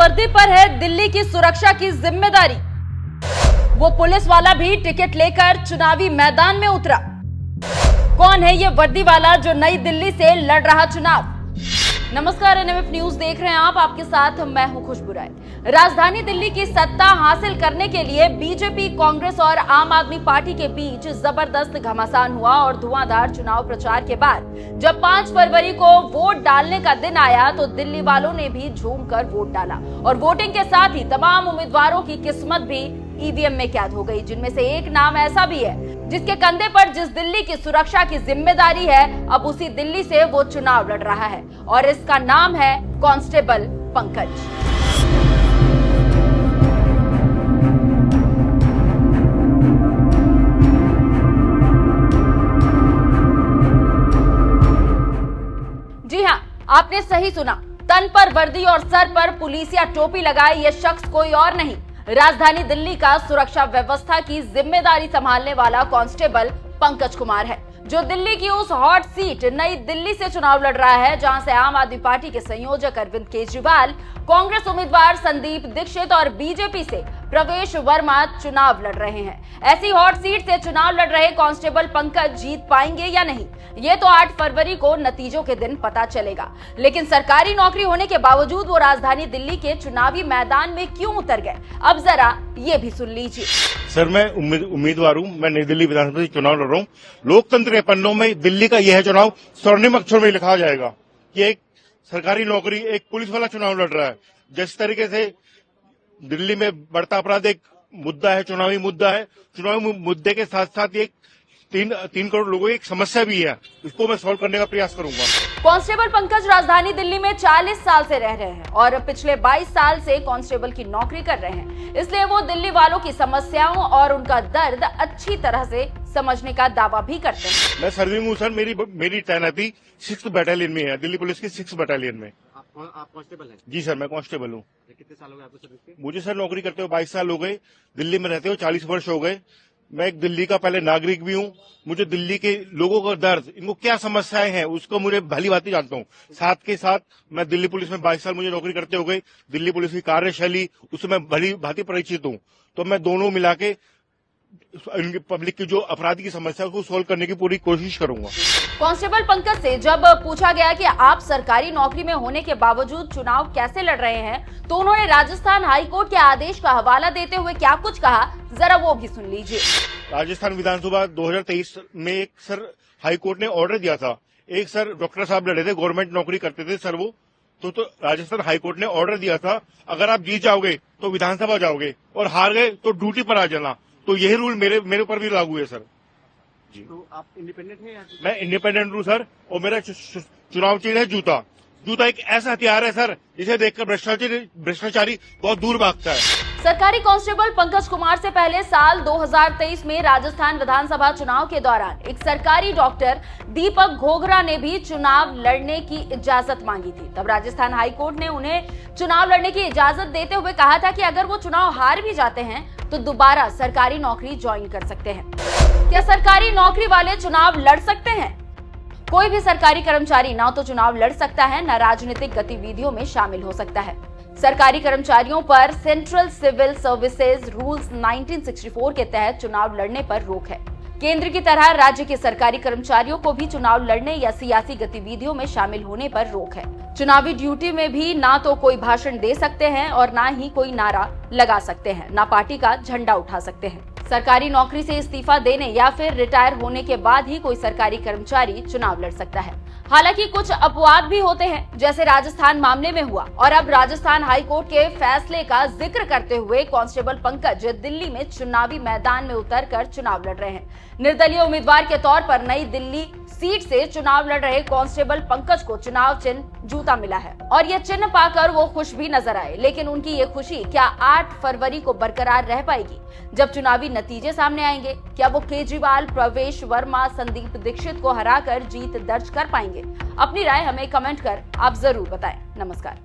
वर्दी पर है दिल्ली की सुरक्षा की जिम्मेदारी। वो पुलिस वाला भी टिकट लेकर चुनावी मैदान में उतरा। कौन है ये वर्दी वाला जो नई दिल्ली से लड़ रहा चुनाव? नमस्कार, एनएमएफ न्यूज देख रहे हैं आप। आपके साथ मैं हूं खुशबू राय। राजधानी दिल्ली की सत्ता हासिल करने के लिए बीजेपी, कांग्रेस और आम आदमी पार्टी के बीच जबरदस्त घमासान हुआ और धुआंधार चुनाव प्रचार के बाद जब 5 फरवरी को वोट डालने का दिन आया तो दिल्ली वालों ने भी झूमकर वोट डाला और वोटिंग के साथ ही तमाम उम्मीदवारों की किस्मत भी ईवीएम में कैद हो गई, जिनमें से एक नाम ऐसा भी है जिसके कंधे पर जिस दिल्ली की सुरक्षा की जिम्मेदारी है, अब उसी दिल्ली से वो चुनाव लड़ रहा है और इसका नाम है कांस्टेबल पंकज। जी हां, आपने सही सुना। तन पर वर्दी और सर पर पुलिसिया टोपी लगाए ये शख्स कोई और नहीं, राजधानी दिल्ली का सुरक्षा व्यवस्था की जिम्मेदारी संभालने वाला कांस्टेबल पंकज कुमार है, जो दिल्ली की उस हॉट सीट नई दिल्ली से चुनाव लड़ रहा है जहां से आम आदमी पार्टी के संयोजक अरविंद केजरीवाल, कांग्रेस उम्मीदवार संदीप दीक्षित और बीजेपी से प्रवेश वर्मा चुनाव लड़ रहे हैं। ऐसी हॉट सीट से चुनाव लड़ रहे कांस्टेबल पंकज जीत पाएंगे या नहीं, ये तो 8 फरवरी को नतीजों के दिन पता चलेगा। लेकिन सरकारी नौकरी होने के बावजूद वो राजधानी दिल्ली के चुनावी मैदान में क्यों उतर गए, अब जरा ये भी सुन लीजिए। सर, मैं उम्मीदवार हूँ। मैं नई दिल्ली विधानसभा से चुनाव लड़ रहा हूँ। लोकतंत्र के पन्नों में दिल्ली का यह चुनाव स्वर्णिम अक्षर में लिखा जाएगा कि एक सरकारी नौकरी, एक पुलिस वाला चुनाव लड़ रहा है। जिस तरीके से दिल्ली में बढ़ता अपराध एक मुद्दा है, चुनावी मुद्दा है, चुनावी मुद्दे के साथ साथ एक 3 करोड़ लोगों की एक समस्या भी है, इसको मैं सॉल्व करने का प्रयास करूंगा। कांस्टेबल पंकज राजधानी दिल्ली में 40 साल से रह रहे हैं और पिछले 22 साल से कांस्टेबल की नौकरी कर रहे हैं, इसलिए वो दिल्ली वालों की समस्याओं और उनका दर्द अच्छी तरह से समझने का दावा भी करते हैं। मैं सर्विंग हूँ सर। मेरी तैनाती 6th बटालियन में है, दिल्ली पुलिस की 6th बटालियन में। आप कांस्टेबल हैं? जी सर, मैं कांस्टेबल हूँ। कितने साल हो गए आपको सर्विस के? मुझे सर नौकरी करते हुए 22 साल हो गए। दिल्ली में रहते हुए 40 वर्ष हो गए। मैं एक दिल्ली का पहले नागरिक भी हूँ। मुझे दिल्ली के लोगों का दर्द, इनको क्या समस्याएं हैं, उसको मुझे भली भांति जानता हूँ। साथ के साथ मैं दिल्ली पुलिस में 22 साल मुझे नौकरी करते हो गए। दिल्ली पुलिस की कार्यशैली उससे मैं भली भांति परिचित हूँ। तो मैं दोनों मिला के पब्लिक की जो अपराध की समस्या को सोल्व करने की पूरी कोशिश करूंगा। कांस्टेबल पंकज से जब पूछा गया कि आप सरकारी नौकरी में होने के बावजूद चुनाव कैसे लड़ रहे हैं, तो उन्होंने राजस्थान हाईकोर्ट के आदेश का हवाला देते हुए क्या कुछ कहा, जरा वो भी सुन लीजिए। राजस्थान विधानसभा 2023 में एक सर हाईकोर्ट ने ऑर्डर दिया था। एक सर डॉक्टर साहब लड़े थे, गवर्नमेंट नौकरी करते थे सर वो। तो राजस्थान हाईकोर्ट ने ऑर्डर दिया था, अगर आप जीत जाओगे तो विधानसभा जाओगे और हार गए तो ड्यूटी पर आ जाना। तो यही रूल मेरे ऊपर भी लागू है सर। जी, तो आप इंडिपेंडेंट हैं? मैं इंडिपेंडेंट हूँ सर, और मेरा चुनाव चिन्ह है जूता। जूता एक ऐसा हथियार है सर जिसे देखकर भ्रष्टाचारी बहुत दूर भागता है। सरकारी कांस्टेबल पंकज कुमार से पहले साल 2023 में राजस्थान विधानसभा चुनाव के दौरान एक सरकारी डॉक्टर दीपक घोगरा ने भी चुनाव लड़ने की इजाजत मांगी थी। तब राजस्थान हाईकोर्ट ने उन्हें चुनाव लड़ने की इजाजत देते हुए कहा था कि अगर वो चुनाव हार भी जाते हैं तो दोबारा सरकारी नौकरी ज्वाइन कर सकते हैं। क्या सरकारी नौकरी वाले चुनाव लड़ सकते हैं? कोई भी सरकारी कर्मचारी ना तो चुनाव लड़ सकता है, न राजनीतिक गतिविधियों में शामिल हो सकता है। सरकारी कर्मचारियों पर सेंट्रल सिविल सर्विसेज रूल्स 1964 के तहत चुनाव लड़ने पर रोक है। केंद्र की तरह राज्य के सरकारी कर्मचारियों को भी चुनाव लड़ने या सियासी गतिविधियों में शामिल होने पर रोक है। चुनावी ड्यूटी में भी ना तो कोई भाषण दे सकते हैं और ना ही कोई नारा लगा सकते हैं, ना पार्टी का झंडा उठा सकते हैं। सरकारी नौकरी से इस्तीफा देने या फिर रिटायर होने के बाद ही कोई सरकारी कर्मचारी चुनाव लड़ सकता है। हालांकि कुछ अपवाद भी होते हैं, जैसे राजस्थान मामले में हुआ। और अब राजस्थान हाईकोर्ट के फैसले का जिक्र करते हुए कांस्टेबल पंकज दिल्ली में चुनावी मैदान में उतरकर चुनाव लड़ रहे हैं। निर्दलीय उम्मीदवार के तौर पर नई दिल्ली सीट से चुनाव लड़ रहे कांस्टेबल पंकज को चुनाव चिन्ह जूता मिला है और यह चिन्ह पाकर वो खुश भी नजर आए। लेकिन उनकी ये खुशी क्या 8 फरवरी को बरकरार रह पाएगी, जब चुनावी नतीजे सामने आएंगे? क्या वो केजरीवाल, प्रवेश वर्मा, संदीप दीक्षित को हराकर जीत दर्ज कर पाएंगे? अपनी राय हमें कमेंट कर आप जरूर बताएं। नमस्कार।